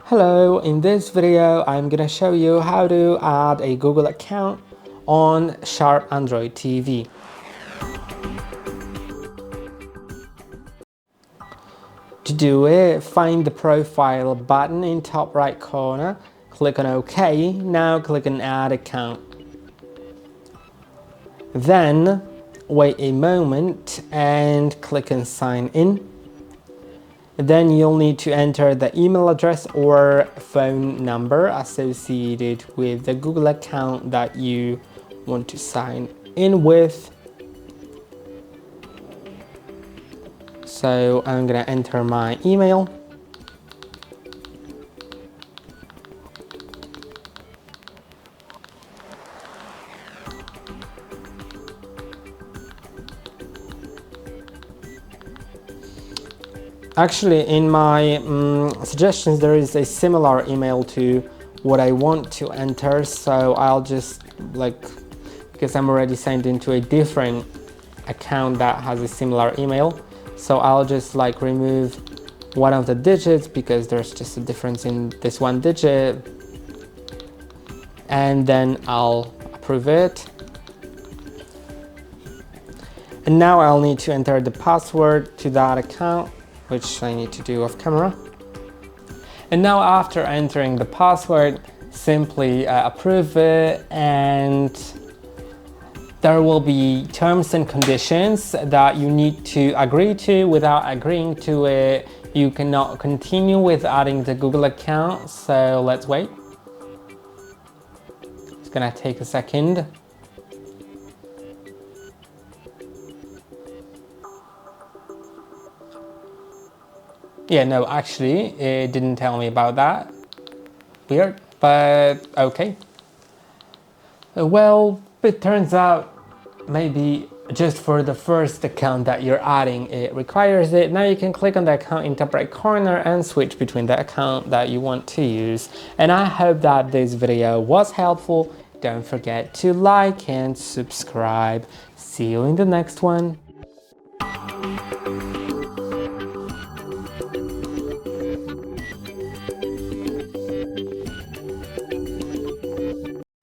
Hello, in this video I'm gonna show you how to add a Google account on Sharp Android TV. To do it, find the profile button in top right corner, click on OK, now click on Add Account. Then wait a moment and click on Sign In. Then you'll need to enter the email address or phone number associated with the Google account that you want to sign in with. So I'm gonna enter my email. Actually, in my suggestions, there is a similar email to what I want to enter. So I'll just because I'm already signed into a different account that has a similar email. So I'll just remove one of the digits because there's just a difference in this one digit. And then I'll approve it. And now I'll need to enter the password to that account, which I need to do off camera. And now after entering the password, simply approve it, and there will be terms and conditions that you need to agree to. Without agreeing to it, you cannot continue with adding the Google account. So let's wait. It's gonna take a second. Yeah, no, actually, it didn't tell me about that. Weird, but okay. Well, it turns out maybe just for the first account that you're adding, it requires it. Now you can click on the account in top right corner and switch between the account that you want to use. And I hope that this video was helpful. Don't forget to like and subscribe. See you in the next one.